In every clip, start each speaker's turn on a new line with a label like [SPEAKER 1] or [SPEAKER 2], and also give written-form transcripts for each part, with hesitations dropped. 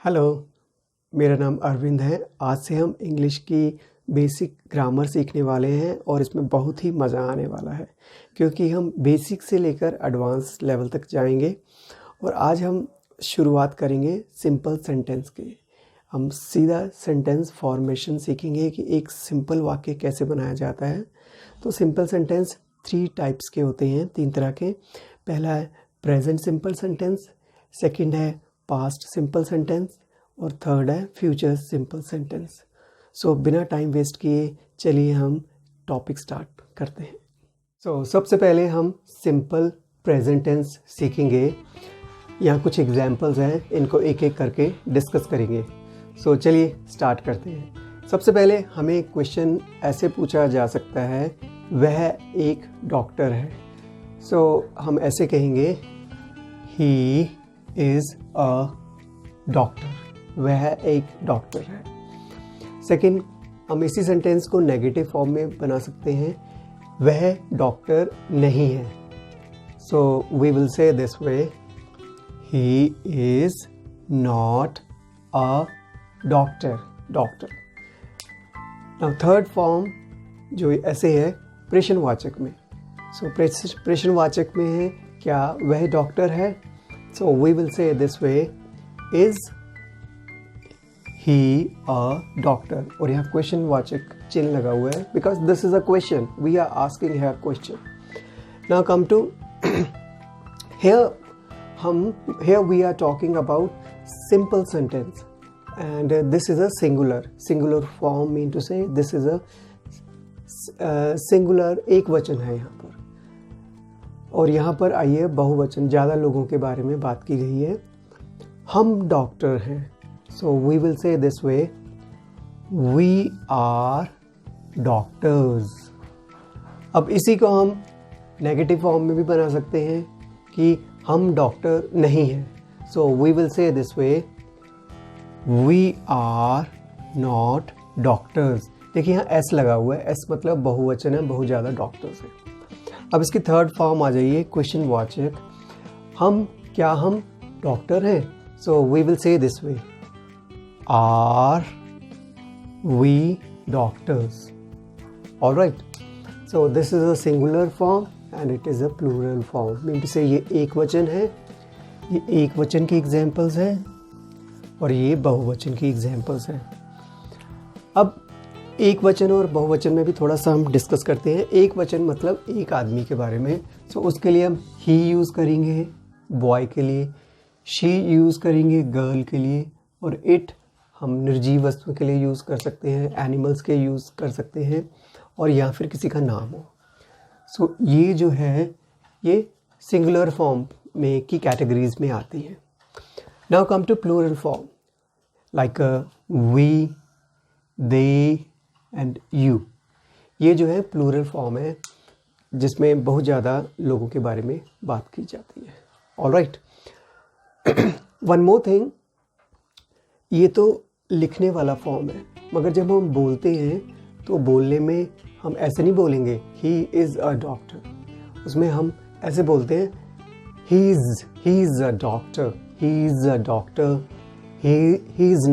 [SPEAKER 1] Hello, मेरा नाम अरविंद है। आज से हम इंग्लिश की बेसिक ग्रामर सीखने वाले हैं और इसमें बहुत ही मज़ा आने वाला है क्योंकि हम बेसिक से लेकर एडवांस लेवल तक जाएंगे। और आज हम शुरुआत करेंगे सिंपल सेंटेंस की। हम सीधा सेंटेंस फॉर्मेशन सीखेंगे कि एक सिंपल वाक्य कैसे बनाया जाता है। तो सिंपल सेंटेंस 3 टाइप्स के होते हैं, 3 तरह के। पहला है प्रेजेंट सिंपल सेंटेंस, सेकंड है पास्ट सिंपल सेंटेंस और थर्ड है फ्यूचर सिंपल सेंटेंस। सो बिना टाइम वेस्ट किए चलिए हम टॉपिक स्टार्ट करते हैं। सबसे पहले हम सिंपल प्रेजेंट टेंस सीखेंगे। यहाँ कुछ एग्जाम्पल्स हैं, इनको एक एक करके डिस्कस करेंगे। चलिए स्टार्ट करते हैं। सबसे पहले हमें क्वेश्चन ऐसे पूछा जा सकता है, वह एक डॉक्टर है। हम ऐसे कहेंगे, ही इज़ अ डॉक्टर। वह एक डॉक्टर है। सेकंड, हम इसी सेंटेंस को नेगेटिव फॉर्म में बना सकते हैं, वह डॉक्टर नहीं है। We will say this way, he is not a doctor. Now third form जो ऐसे है प्रश्नवाचक में। प्रश्नवाचक में है, क्या वह डॉक्टर है? We will say this way, is he a doctor. और यहाँ क्वेश्चन वाचक चिन्ह लगा हुआ है because this is a question, we are asking here question. Now come to here we are talking about simple sentence and this is a singular form, mean to say this is a singular, एक वचन है यहाँ पर। और यहाँ पर आइए बहुवचन, ज़्यादा लोगों के बारे में बात की गई है। हम डॉक्टर हैं। We will say this way, we are doctors। अब इसी को हम नेगेटिव फॉर्म में भी बना सकते हैं कि हम डॉक्टर नहीं हैं। We will say this way, we are not doctors। देखिए यहाँ S लगा हुआ है, S मतलब बहुवचन है, बहुत ज़्यादा डॉक्टर्स हैं। अब इसकी थर्ड फॉर्म आ जाइए क्वेश्चन वाचक, क्या हम डॉक्टर हैं? We will say this way, are we doctors? All right. This is a singular form and it is a plural form. Mean to say ये एक वचन है, ये एक वचन की एग्जाम्पल्स हैं और ये बहुवचन की एग्जाम्पल्स हैं। अब एक वचन और बहुवचन में भी थोड़ा सा हम डिस्कस करते हैं। एक वचन मतलब एक आदमी के बारे में। उसके लिए हम ही यूज़ करेंगे बॉय के लिए, शी यूज़ करेंगे गर्ल के लिए, और इट हम निर्जीव वस्तु के लिए यूज़ कर सकते हैं, एनिमल्स के यूज़ कर सकते हैं, और या फिर किसी का नाम हो। ये जो है ये सिंगुलर फॉर्म में की कैटेगरीज में आती है। Now come to plural form like we, they and you. ये जो है प्लूरल फॉर्म है जिसमें बहुत ज़्यादा लोगों के बारे में बात की जाती है। ऑलराइट, वन मोर थिंग, ये तो लिखने वाला फॉर्म है, मगर जब हम बोलते हैं तो बोलने में हम ऐसे नहीं बोलेंगे ही इज़ अ डॉक्टर। उसमें हम ऐसे बोलते हैं he is a doctor, he is a doctor, he is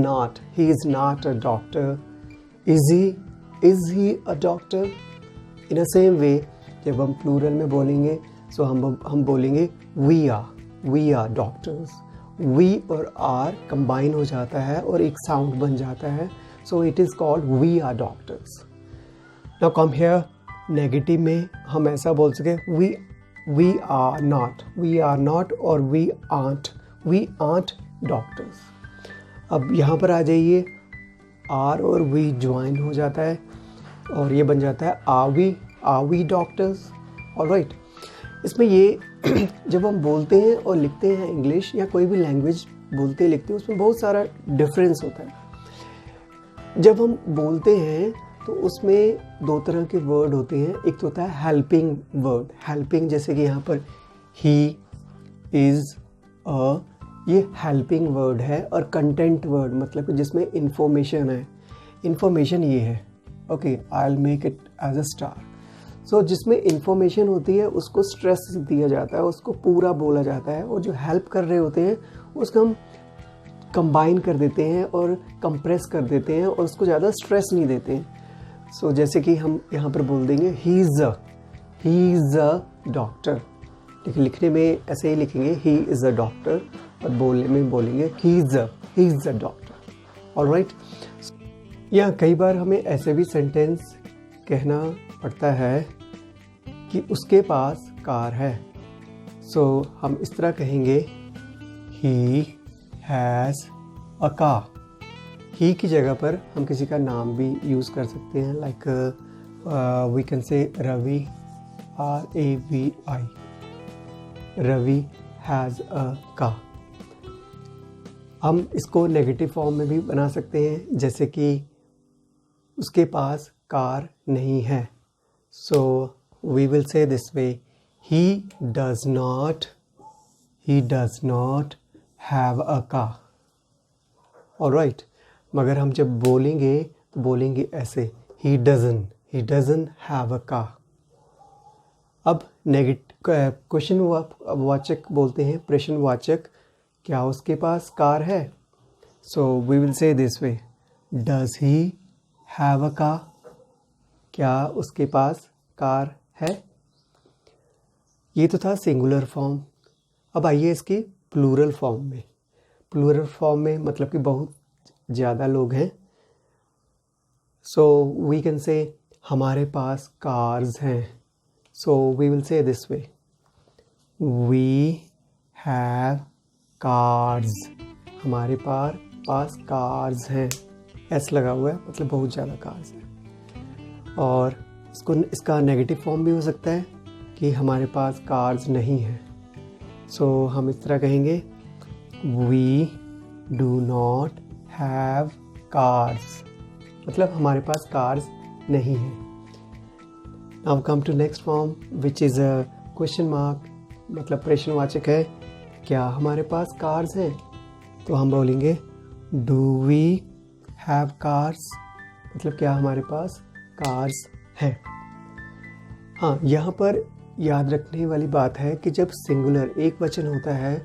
[SPEAKER 1] not a doctor, is he a doctor. In a same way जब हम प्लूरल में बोलेंगे तो हम बोलेंगे वी आर डॉक्टर्स। वी और आर कंबाइन हो जाता है और एक साउंड बन जाता है, so it is called we are doctors. Now come here, negative में हम ऐसा बोल सके वी आर नॉट और वी आंट डॉक्टर्स। अब यहाँ पर आ जाइए, आर और वी ज्वाइन हो जाता है और ये बन जाता है आर वी डॉक्टर्स। ऑलराइट, इसमें ये जब हम बोलते हैं और लिखते हैं इंग्लिश या कोई भी लैंग्वेज बोलते लिखते हैं, उसमें बहुत सारा डिफरेंस होता है। जब हम बोलते हैं तो उसमें 2 तरह के वर्ड होते हैं। एक तो होता है हेल्पिंग वर्ड, हेल्पिंग जैसे कि यहाँ पर ही इज़ अ, ये हेल्पिंग वर्ड है। और कंटेंट वर्ड मतलब कि जिसमें इंफॉर्मेशन है, इंफॉर्मेशन ये है, okay, I will make it as a star. जिसमें इंफॉर्मेशन होती है उसको स्ट्रेस दिया जाता है, उसको पूरा बोला जाता है, और जो हेल्प कर रहे होते हैं उसको हम कंबाइन कर देते हैं और कंप्रेस कर देते हैं और उसको ज़्यादा स्ट्रेस नहीं देते हैं। सो जैसे कि हम यहाँ पर बोल देंगे ही इज़ अ डॉक्टर। लेकिन लिखने में ऐसे ही लिखेंगे ही इज़ अ डॉक्टर, और बोलने में बोलेंगे ही इज़ अ डॉक्टर। ऑलराइट, या कई बार हमें ऐसे भी सेंटेंस कहना पड़ता है कि उसके पास कार है। सो हम इस तरह कहेंगे ही हैज़ अ कार। ही की जगह पर हम किसी का नाम भी यूज़ कर सकते हैं, like we can say Ravi, RAVI, Ravi has a car. हम इसको नेगेटिव फॉर्म में भी बना सकते हैं, जैसे कि उसके पास कार नहीं है। So we will say this way, he does not have a car. Alright, मगर हम जब बोलेंगे तो बोलेंगे ऐसे, he doesn't have a car. अब क्वेश्चन वाचक बोलते हैं, प्रश्नवाचक, क्या उसके पास कार है? So we will say this way, does he have a car? क्या उसके पास कार है? ये तो था सिंगुलर फॉर्म। अब आइए इसकी प्लूरल फॉर्म में। प्लूरल फॉर्म में मतलब कि बहुत ज़्यादा लोग हैं। सो वी कैन से हमारे पास कार्स हैं। So we will say this way, we have cars. हमारे पास कार्स हैं, एस लगा हुआ है, मतलब बहुत ज़्यादा कार्स हैं। और इसका नेगेटिव फॉर्म भी हो सकता है कि हमारे पास कार्स नहीं हैं। सो हम इस तरह कहेंगे, we do not have cars, मतलब हमारे पास कार्स नहीं हैं। Now come to next form which is a question mark, मतलब प्रश्नवाचक है, क्या हमारे पास कार्स हैं? तो हम बोलेंगे डू वी हैव कार्स, मतलब क्या हमारे पास कार्स हैं। हाँ, यहाँ पर याद रखने वाली बात है कि जब सिंगुलर एक वचन होता है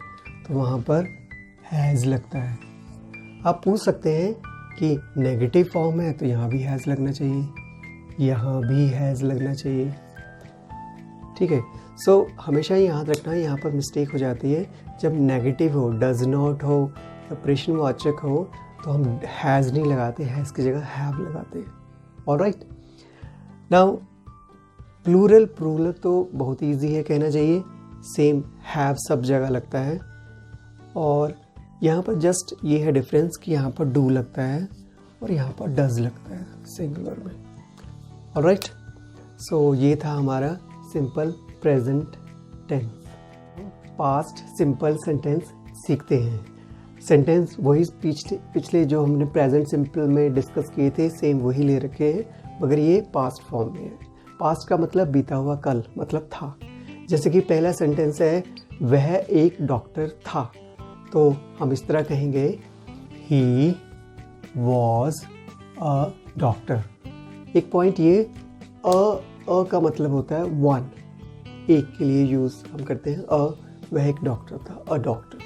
[SPEAKER 1] तो वहाँ पर हैज़ लगता है। आप पूछ सकते हैं कि नेगेटिव फॉर्म है तो यहाँ भी हैज़ लगना चाहिए, यहाँ भी हैज़ लगना चाहिए। ठीक है, सो हमेशा याद रखना, यहाँ पर मिस्टेक हो जाती है जब नेगेटिव हो, डज नॉट हो या प्रश्नवाचक हो तो हम हैज़ नहीं लगाते, हैज़ की जगह हैव लगाते हैं। ऑलराइट, नाउ प्लूरल तो बहुत इजी है कहना चाहिए, सेम हैव सब जगह लगता है। और यहाँ पर जस्ट ये है डिफरेंस कि यहाँ पर डू लगता है और यहाँ पर डज लगता है सिंगुलर में। ऑलराइट, सो ये था हमारा simple present tense. Past simple sentence सीखते हैं। सेंटेंस वही पिछले जो हमने प्रेजेंट सिंपल में डिस्कस किए थे, सेम वही ले रखे हैं, मगर ये पास्ट फॉर्म में है। पास्ट का मतलब बीता हुआ कल, मतलब था। जैसे कि पहला सेंटेंस है, वह एक डॉक्टर था, तो हम इस तरह कहेंगे, ही वॉज अ डॉक्टर। एक पॉइंट ये, अ का मतलब होता है वन, एक के लिए यूज़ हम करते हैं, वह एक डॉक्टर था, अ डॉक्टर।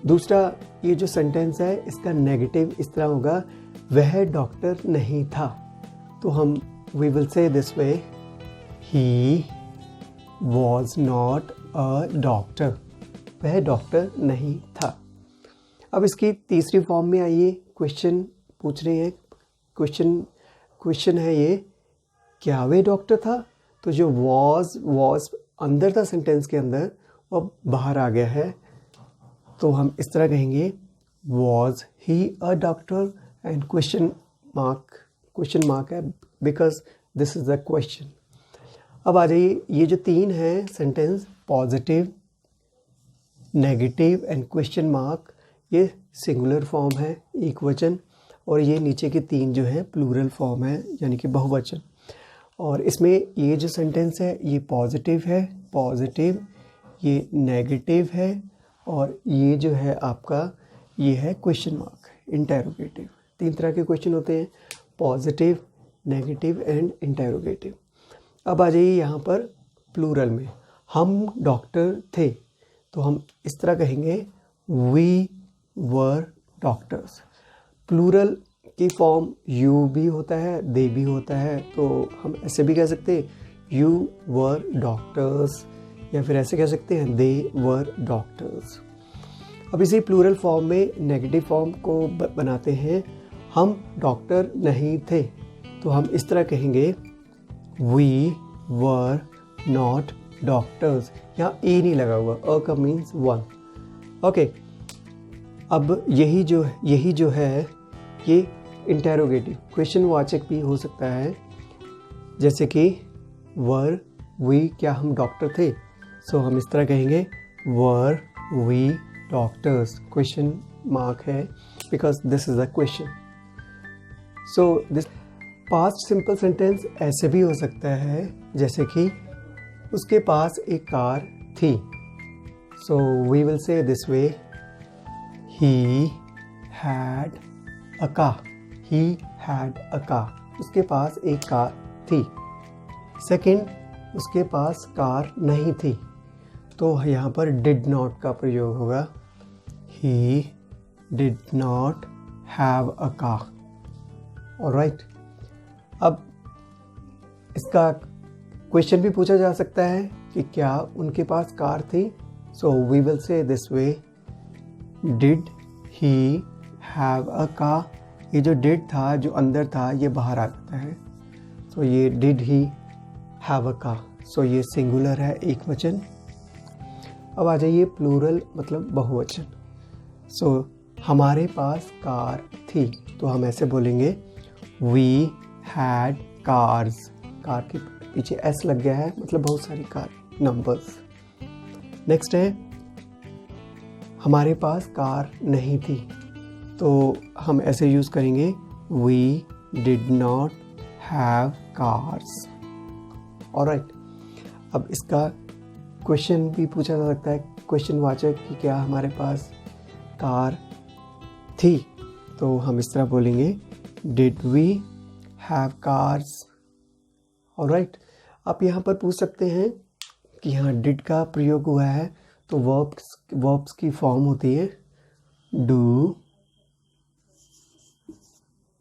[SPEAKER 1] दूसरा ये जो सेंटेंस है इसका नेगेटिव इस तरह होगा, वह डॉक्टर नहीं था, तो हम we will say this way, he was not a doctor, वह डॉक्टर नहीं था। अब इसकी तीसरी फॉर्म में आइए, क्वेश्चन पूछ रहे हैं, क्वेश्चन है ये, क्या वे डॉक्टर था? तो जो was अंदर था सेंटेंस के अंदर, वो बाहर आ गया है, तो हम इस तरह कहेंगे, was he a doctor? And question mark है, because this is the question. अब आ जाइए, ये जो तीन हैं sentence, positive, negative and question mark, ये सिंगुलर फॉर्म है, एक वचन, और ये नीचे के तीन जो है प्लूरल फॉर्म है, यानी कि बहुवचन। और इसमें ये जो सेंटेंस है ये पॉजिटिव है, ये नेगेटिव है, और ये जो है आपका ये है क्वेश्चन मार्क, इंटेरोगेटिव। तीन तरह के क्वेश्चन होते हैं, पॉजिटिव, नेगेटिव एंड इंटेरोगेटिव। अब आ जाइए यहाँ पर प्लूरल में, हम डॉक्टर थे, तो हम इस तरह कहेंगे, वी वर डॉक्टर्स। प्लूरल की फॉर्म यू भी होता है, दे भी होता है, तो हम ऐसे भी कह सकते हैं यू वर डॉक्टर्स, या फिर ऐसे कह सकते हैं दे वर डॉक्टर्स। अब इसी प्लूरल फॉर्म में नेगेटिव फॉर्म को बनाते हैं, हम डॉक्टर नहीं थे, तो हम इस तरह कहेंगे वी वर नॉट डॉक्टर्स। यहाँ ए नहीं लगा हुआ, अ का मीन्स वन। ओके, अब यही जो है ये इंटेरोगेटिव क्वेश्चन वाचक भी हो सकता है, जैसे कि वर वी, क्या हम डॉक्टर थे, सो हम इस तरह कहेंगे were we doctors. Question mark है because this is a question. So this past simple sentence ऐसे भी हो सकता है, जैसे कि उसके पास एक कार थी, so we will say this way he had a car, he had a car, उसके पास एक कार थी। सेकंड, उसके पास कार नहीं थी, तो यहाँ पर डिड नॉट का प्रयोग होगा, he did not have a car. Alright, अब इसका क्वेश्चन भी पूछा जा सकता है कि क्या उनके पास कार थी, so we will say this way did he have a car. ये जो डिड था, जो अंदर था, ये बाहर आ जाता है, सो ये did he have a car, so ये सिंगुलर है, एक वचन। अब आ जाइए प्लूरल मतलब बहुवचन। सो हमारे पास कार थी, तो हम ऐसे बोलेंगे वी हैड कार्स। कार के पीछे एस लग गया है, मतलब बहुत सारी कार, नंबर्स। नेक्स्ट है हमारे पास कार नहीं थी, तो हम ऐसे यूज करेंगे we did not have cars. Alright, अब इसका क्वेश्चन भी पूछा जा सकता है, क्वेश्चन वाचक कि क्या हमारे पास कार थी, तो हम इस तरह बोलेंगे did we have cars. Alright, आप यहाँ पर पूछ सकते हैं कि यहाँ डिड का प्रयोग हुआ है, तो वर्ब्स की फॉर्म होती है डू,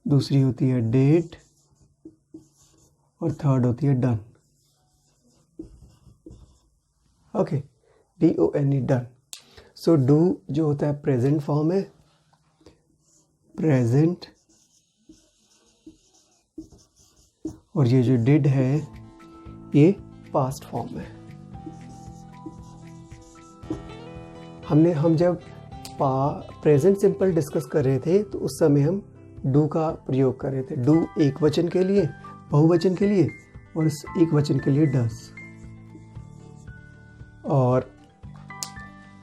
[SPEAKER 1] दूसरी होती है डिड, और थर्ड होती है done. Okay, DONE done. So do जो होता है प्रेजेंट फॉर्म है, प्रेजेंट, और ये जो डिड है ये पास्ट फॉर्म है। हम जब प्रेजेंट सिंपल डिस्कस कर रहे थे, तो उस समय हम डू का प्रयोग कर रहे थे। डू एक वचन के लिए, बहुवचन के लिए, और इस एक वचन के लिए डस। और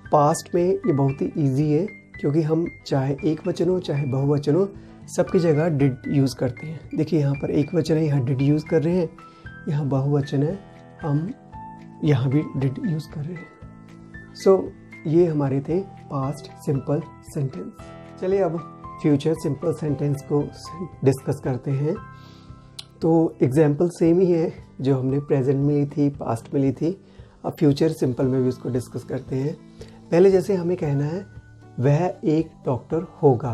[SPEAKER 1] पास्ट में ये बहुत ही इजी है, क्योंकि हम चाहे एक वचन हो चाहे बहुवचन हो, सबकी जगह डिड यूज़ करते हैं। देखिए यहाँ पर एक वचन है, यहाँ डिड यूज़ कर रहे हैं, यहाँ बहुवचन है, हम यहाँ भी डिड यूज़ कर रहे हैं। सो ये हमारे थे पास्ट सिंपल सेंटेंस। चलिए अब फ्यूचर सिंपल सेंटेंस को डिस्कस करते हैं। तो एग्जाम्पल सेम ही है, जो हमने प्रेजेंट में ली थी, पास्ट में ली थी। अब फ्यूचर सिंपल में भी उसको डिस्कस करते हैं। पहले जैसे हमें कहना है वह एक डॉक्टर होगा,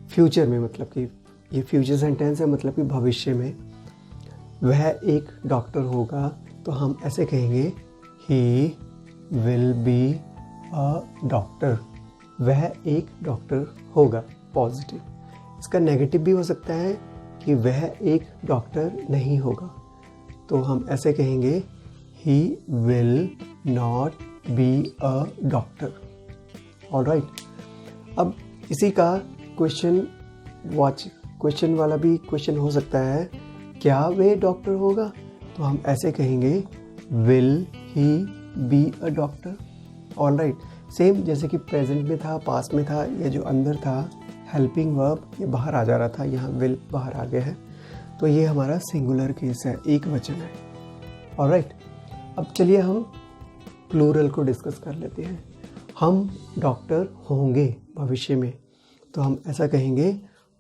[SPEAKER 1] फ्यूचर में, मतलब कि ये फ्यूचर सेंटेंस है, मतलब कि भविष्य में वह एक डॉक्टर होगा, तो हम ऐसे कहेंगे he will be a doctor. वह एक डॉक्टर होगा, पॉजिटिव। इसका नेगेटिव भी हो सकता है कि वह एक डॉक्टर नहीं होगा, तो हम ऐसे कहेंगे he will not be a doctor. Alright, अब इसी का क्वेश्चन वाला भी क्वेश्चन हो सकता है, क्या वे डॉक्टर होगा, तो हम ऐसे कहेंगे will he be a doctor. Alright, same जैसे कि प्रेजेंट में था, पास्ट में था, ये जो अंदर था हेल्पिंग वर्ब ये बाहर आ जा रहा था, यहाँ विल बाहर आ गया है, तो ये हमारा सिंगुलर केस है, एक वचन है। ऑलराइट, अब चलिए हम प्लूरल को डिस्कस कर लेते हैं। हम डॉक्टर होंगे भविष्य में, तो हम ऐसा कहेंगे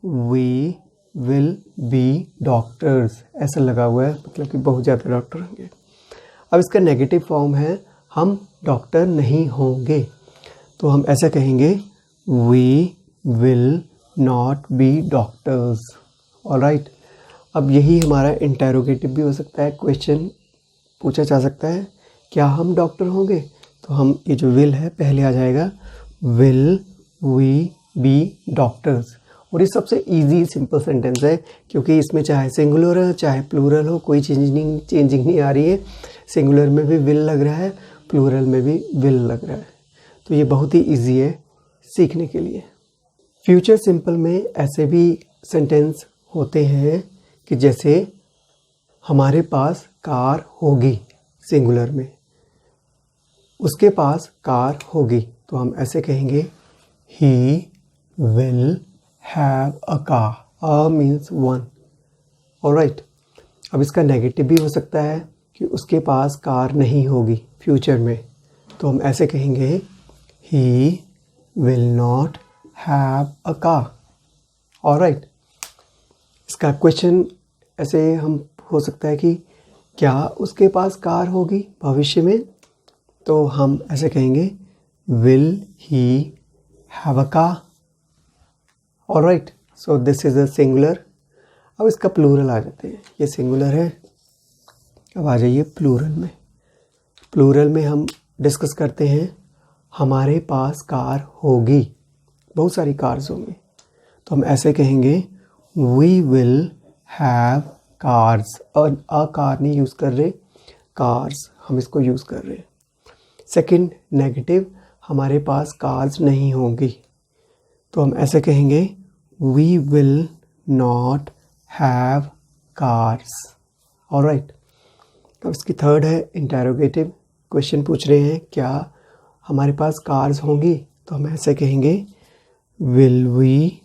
[SPEAKER 1] वी विल बी डॉक्टर्स। ऐसा लगा हुआ है, मतलब कि बहुत ज़्यादा डॉक्टर होंगे। अब इसका नेगेटिव फॉर्म है हम डॉक्टर नहीं होंगे, तो हम ऐसा कहेंगे we will not be doctors. Alright, अब यही हमारा इंटेरोगेटिव भी हो सकता है, क्वेश्चन पूछा जा सकता है क्या हम डॉक्टर होंगे, तो हम ये जो विल है पहले आ जाएगा, विल वी बी डॉक्टर्स। और ये सबसे इजी सिंपल सेंटेंस है क्योंकि इसमें चाहे सिंगुलर हो चाहे प्लूरल हो कोई चेंजिंग नहीं आ रही है। सिंगुलर में भी विल लग रहा है, प्लूरल में भी विल लग रहा है, तो ये बहुत ही इजी है सीखने के लिए। फ्यूचर सिंपल में ऐसे भी सेंटेंस होते हैं कि जैसे हमारे पास कार होगी, सिंगुलर में, उसके पास कार होगी, तो हम ऐसे कहेंगे he will have a car. A means one. Alright, अब इसका नेगेटिव भी हो सकता है कि उसके पास कार नहीं होगी फ्यूचर में, तो हम ऐसे कहेंगे he will not have a car. Alright, इसका क्वेश्चन ऐसे हम हो सकता है कि क्या उसके पास कार होगी भविष्य में, तो हम ऐसे कहेंगे will he have a car. Alright, so this is a singular. अब इसका प्लूरल आ जाते हैं, ये सिंगुलर है, अब आ जाइए प्लूरल में। प्लूरल में हम डिस्कस करते हैं हमारे पास कार होगी, बहुत सारी कार्स होंगी, तो हम ऐसे कहेंगे वी विल हैव कार्स। और अ कार नहीं यूज़ कर रहे, कार्स हम इसको यूज़ कर रहे हैं। सेकंड नेगेटिव, हमारे पास कार्स नहीं होंगी, तो हम ऐसे कहेंगे we will not have cars. Alright, अब इसकी थर्ड है इंटेरोगेटिव, क्वेश्चन पूछ रहे हैं क्या हमारे पास कार्स होंगी, तो हम ऐसे कहेंगे विल वी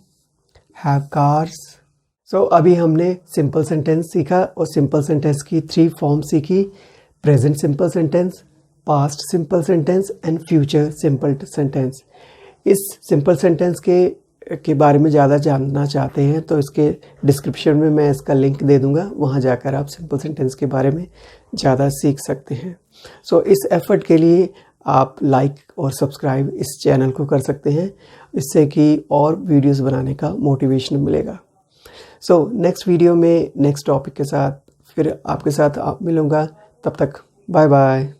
[SPEAKER 1] हैव कार्स। सो अभी हमने सिंपल सेंटेंस सीखा और सिंपल सेंटेंस की 3 फॉर्म सीखी, present simple sentence, past simple sentence and future simple sentence. इस सिंपल सेंटेंस के बारे में ज़्यादा जानना चाहते हैं तो इसके डिस्क्रिप्शन में मैं इसका लिंक दे दूंगा, वहाँ जाकर आप सिंपल सेंटेंस के बारे में ज़्यादा सीख सकते हैं। सो इस एफर्ट के लिए आप लाइक और सब्सक्राइब इस चैनल को कर सकते हैं, इससे कि और वीडियोस बनाने का मोटिवेशन मिलेगा। सो नेक्स्ट वीडियो में नेक्स्ट टॉपिक के साथ फिर आपके साथ मिलूँगा, तब तक बाय बाय।